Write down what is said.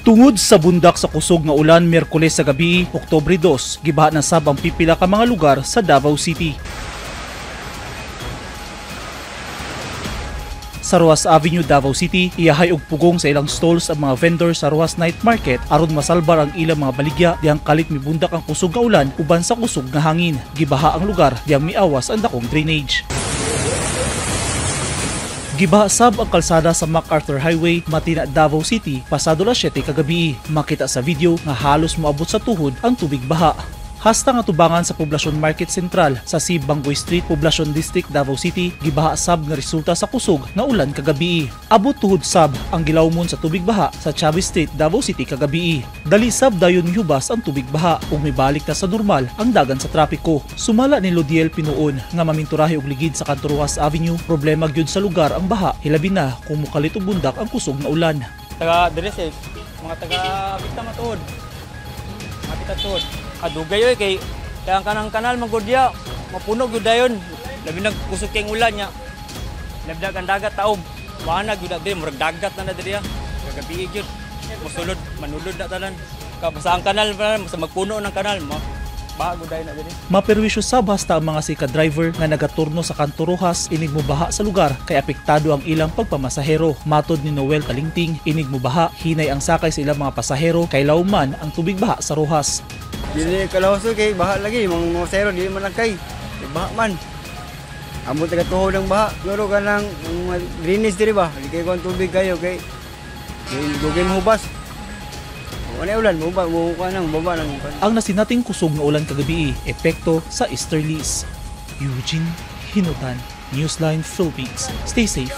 Tungod sa bundak sa kusog nga ulan Miyerkules sa gabi, Oktubre 2, gibaha na sab ang pipila ka mga lugar sa Davao City. Sa Roxas Avenue, Davao City, iyahay og pugong sa ilang stalls ang mga vendor sa Roxas Night Market aron masalbar ang ilang mga baligya dihang kalit mibundak ang kusog nga ulan uban sa kusog nga hangin. Gibaha ang lugar dihang miawas ang dakong drainage. Gibaha sab ang kalsada sa MacArthur Highway, Matina, Davao City, pasado alas 7 kagabi. Makita sa video nga halos moabot sa tuhod ang tubig baha. Hasta nga tubangan sa Poblasyon Market Central sa Sibanggoy Street, Poblasyon District, Davao City, gibaha sab nga resulta sa kusog nga ulan kagabi. Abot tuhod sab ang gilawmon sa tubig baha sa Chavez Street, Davao City kagabi. Dali sab dayon mihubas ang tubig baha ug mibalik na sa normal ang dagan sa trapiko. Sumala ni Lodiel Pinuon nga maminturahe og ligid sa kanto Roxas Avenue, problema gyud sa lugar ang baha, hilabi na kung mukalit og bundak ang kusog nga ulan. Taga Dresel, mga taga Bita Matuod. Mapita tuod. Kadugay oy kay ang kanang kanal magudya, mapuno gyud dayon. Labi nagkusog kay ulan nya. Labi ang dagat taob. Wala gyud diri murag dagat na diri. Kagabi gyud. Mosulod, manulod na tanan. Kabasa ang kanal sa magpuno ng kanal mo. Bago dayon na diri. Maperwisyo sab hasta ang mga sika driver nga nagaturno sa kanto Roxas inig mobaha sa lugar kay apektado ang ilang pagpamasahero. Matod ni Noel Talingting, inig mobaha, hinay ang sakay sa ilang mga pasahero kay lawman ang tubig baha sa Roxas. Dili kalawso kay baha lagi mga pasahero dili man kay baha man. Amo taga tuhod ng baha, pero kanang drainage diri ba? Di kay kon tubig kayo kay dugay mahubas. Ano ulan mo ka nang baba nang. Ang nasinating kusog nga ulan kagabi, epekto sa easterlies. Eugene Hinutan, Newsline Philippines. Stay safe.